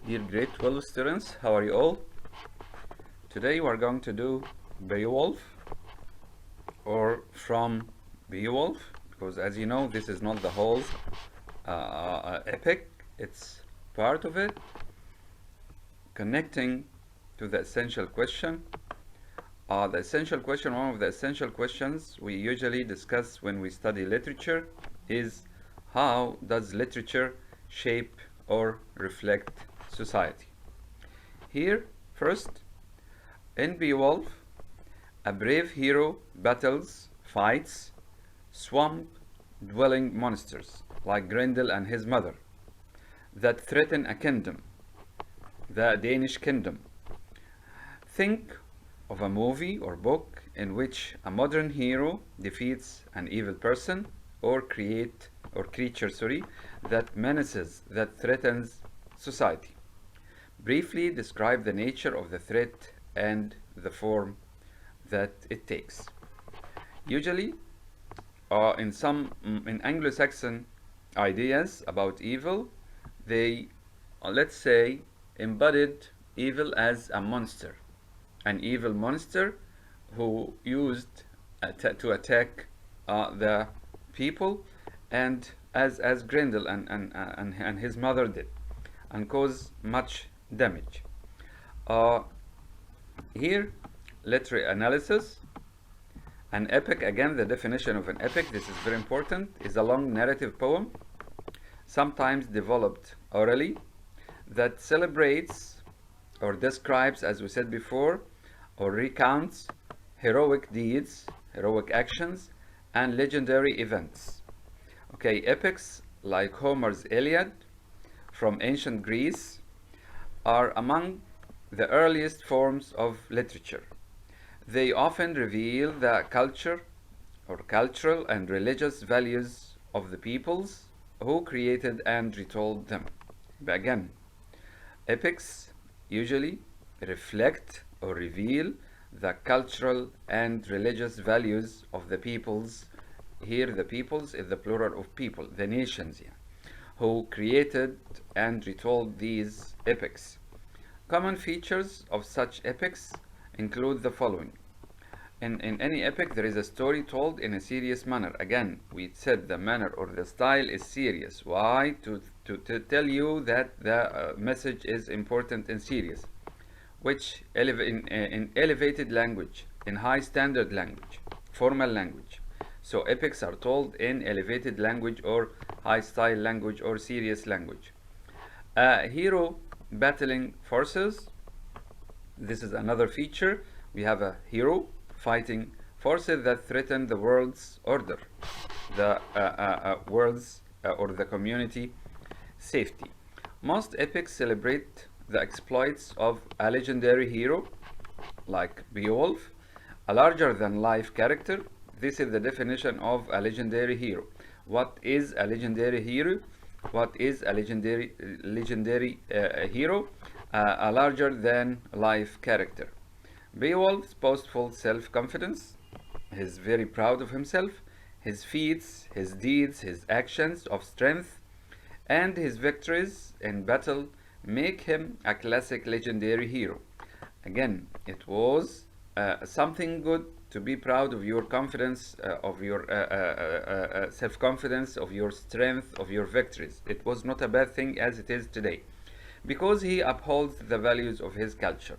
Dear grade 12 students, how are you all? Today we are going to do Beowulf or from Beowulf, because as you know this is not the whole epic, it's part of it, connecting to the essential question. One of the essential questions we usually discuss when we study literature is how does literature shape or reflect society? Here, first, in Beowulf, a brave hero battles, fights, swamp-dwelling monsters like Grendel and his mother that threaten a kingdom, the Danish kingdom. Think of a movie or book in which a modern hero defeats an evil person or creature, that menaces, that threatens society. Briefly describe the nature of the threat and the form that it takes. Usually, in Anglo-Saxon ideas about evil, they, let's say, embodied evil as a monster, an evil monster who used to attack the people, and as Grendel and his mother did, and cause much damage. Here, literary analysis. An epic, again, the definition of an epic, this is very important, is a long narrative poem, sometimes developed orally, that celebrates or describes, as we said before, or recounts heroic deeds, heroic actions, and legendary events. Okay, epics like Homer's Iliad from ancient Greece are among the earliest forms of literature. They often reveal the culture or cultural and religious values of the peoples who created and retold them. But again, epics usually reflect or reveal the cultural and religious values of the peoples. Here the peoples is the plural of people, the nations, who created and retold these epics. Common features of such epics include the following. In any epic, there is a story told in a serious manner. Again, we said the manner or the style is serious. Why? To tell you that the message is important and serious. Which in elevated language, in high standard language, formal language. So epics are told in elevated language or high style language or serious language. Hero battling forces. This is another feature. We have a hero fighting forces that threaten the world's order, the world's or the community safety. Most epics celebrate the exploits of a legendary hero like Beowulf, a larger-than-life character. This is the definition of a legendary hero. What is a legendary hero? What is a legendary hero? A larger-than-life character. Beowulf's boastful self-confidence. He's very proud of himself. His feats, his deeds, his actions of strength, and his victories in battle make him a classic legendary hero. Again, it was something good to be proud of your confidence, of your self-confidence, of your strength, of your victories. It was not a bad thing as it is today, because he upholds the values of his culture.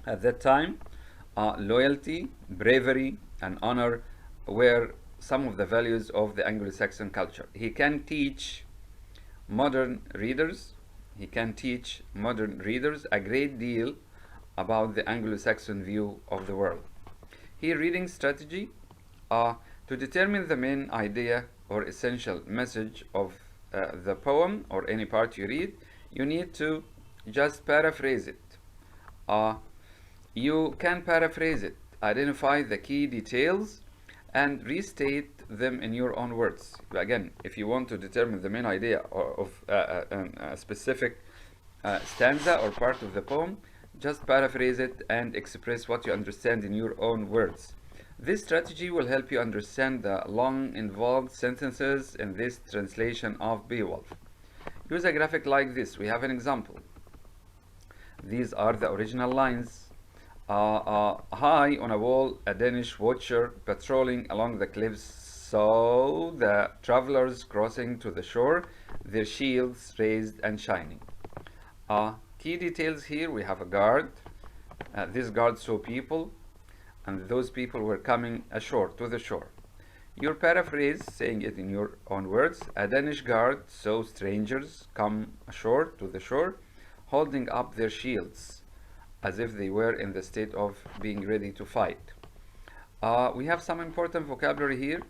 At that time, loyalty, bravery, and honor were some of the values of the Anglo-Saxon culture. He can teach modern readers a great deal about the Anglo-Saxon view of the world. Here, reading strategy. To determine the main idea or essential message of the poem or any part you read, you need to just paraphrase it. You can paraphrase it, identify the key details, and restate them in your own words. Again, if you want to determine the main idea of a specific stanza or part of the poem, just paraphrase it and express what you understand in your own words. This strategy will help you understand the long, involved sentences in this translation of Beowulf. Use a graphic like this. We have an example. These are the original lines. High on a wall, a Danish watcher patrolling along the cliffs saw the travelers crossing to the shore, their shields raised and shining. Key details here: we have a guard. This guard saw people, and those people were coming ashore, to the shore. Your paraphrase, saying it in your own words: a Danish guard saw strangers come ashore, to the shore, holding up their shields, as if they were in the state of being ready to fight. We have some important vocabulary here.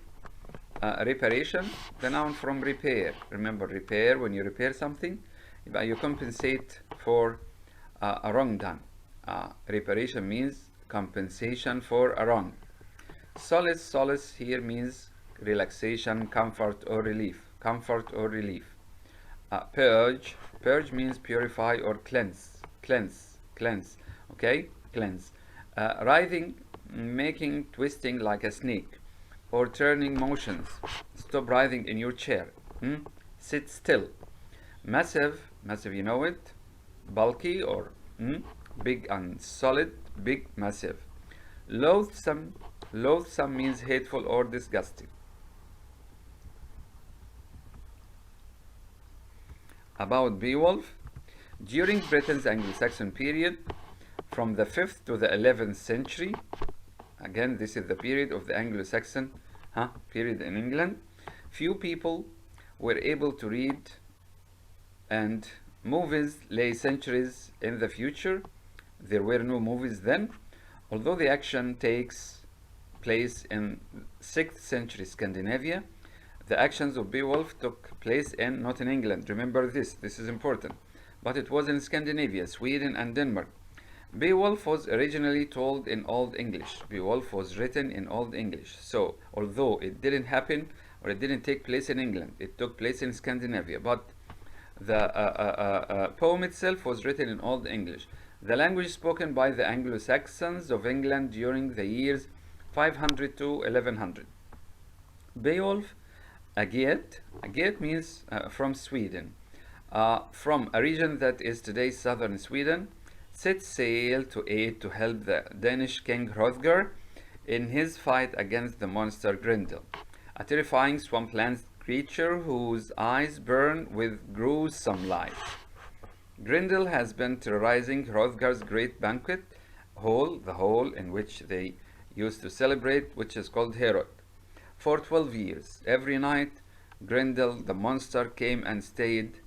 Reparation, the noun from repair. Remember, repair, when you repair something, you compensate for a wrong done. Reparation means compensation for a wrong. Solace here means relaxation, comfort or relief. Comfort or relief. Purge means purify or cleanse. Cleanse. Okay, cleanse. Writhing, making, twisting like a snake, or turning motions. Stop writhing in your chair. Sit still. Massive, you know it. Bulky or big and solid, big, massive. Loathsome means hateful or disgusting. About Beowulf, during Britain's Anglo-Saxon period, from the 5th to the 11th century, again this is the period of the Anglo-Saxon period in England, few people were able to read, and movies lay centuries in the future. There were no movies then, although the action takes place in 6th century Scandinavia. The actions of Beowulf took place not in England. Remember this is important. But it was in Scandinavia, Sweden and Denmark. Beowulf was originally told in Old English. Beowulf was written in Old English. So, although it didn't happen, or it didn't take place in England, it took place in Scandinavia. But the poem itself was written in Old English. The language spoken by the Anglo-Saxons of England during the years 500 to 1100. Beowulf, a Geat means from Sweden, from a region that is today southern Sweden, set sail to aid to help the Danish king Hrothgar in his fight against the monster Grendel, a terrifying swampland creature whose eyes burn with gruesome light. Grendel has been terrorizing Hrothgar's great banquet hall, the hall in which they used to celebrate, which is called Herod, for 12 years. Every night, Grendel the monster came and stayed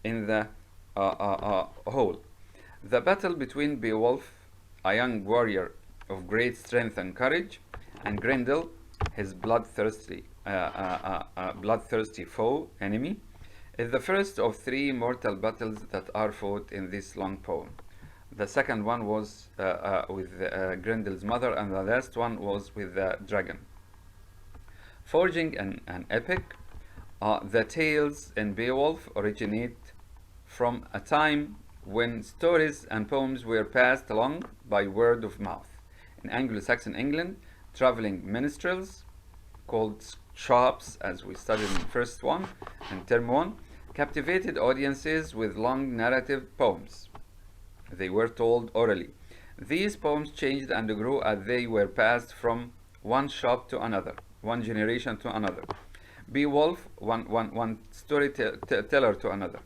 in the hall. The battle between Beowulf, a young warrior of great strength and courage, and Grendel, his bloodthirsty foe, enemy, is the first of 3 mortal battles that are fought in this long poem. The second one was with Grendel's mother, and the last one was with the dragon. Forging an epic, the tales in Beowulf originate from a time when stories and poems were passed along by word of mouth. In Anglo-Saxon England, traveling minstrels, called chops, as we studied in the first one, and term 1, captivated audiences with long narrative poems. They were told orally. These poems changed and grew as they were passed from one shop to another, one generation to another. Beowulf, one storyteller to another.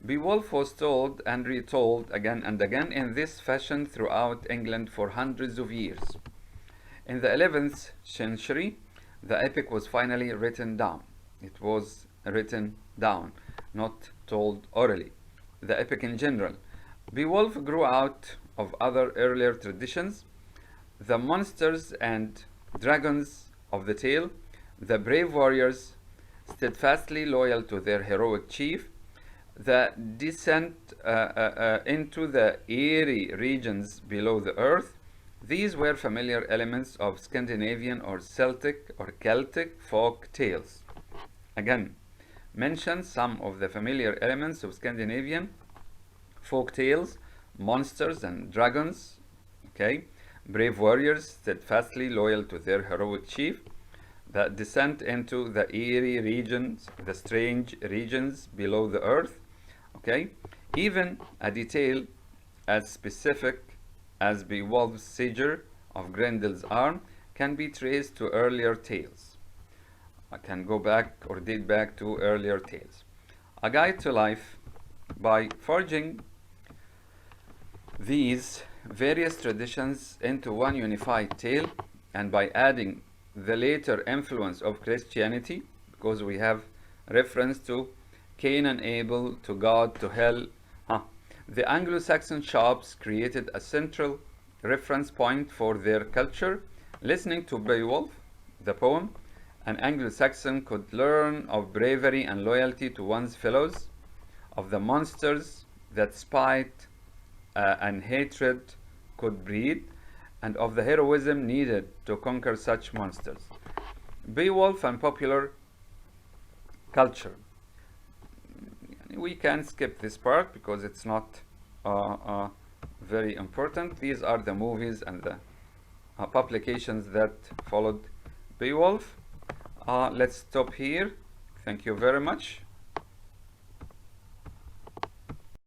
Beowulf was told and retold again and again in this fashion throughout England for hundreds of years. In the 11th century, the epic was finally written down. It was written down, not told orally. The epic in general. Beowulf grew out of other earlier traditions. The monsters and dragons of the tale, the brave warriors steadfastly loyal to their heroic chief, the descent into the eerie regions below the earth. These were familiar elements of Scandinavian or Celtic or Celtic folk tales. Again, mention some of the familiar elements of Scandinavian folk tales: monsters and dragons, okay, brave warriors steadfastly loyal to their heroic chief, the descent into the eerie regions, the strange regions below the earth, okay, even a detail as specific as Beowulf's seizure of Grendel's arm can be traced to earlier tales. I can go back or date back to earlier tales. A Guide to Life, by forging these various traditions into one unified tale, and by adding the later influence of Christianity, because we have reference to Cain and Abel, to God, to hell. The Anglo-Saxon shops created a central reference point for their culture. Listening to Beowulf, the poem, an Anglo-Saxon could learn of bravery and loyalty to one's fellows, of the monsters that spite and hatred could breed, and of the heroism needed to conquer such monsters. Beowulf and popular culture. We can skip this part because it's not very important. These are the movies and the publications that followed Beowulf. Let's stop here. Thank you very much.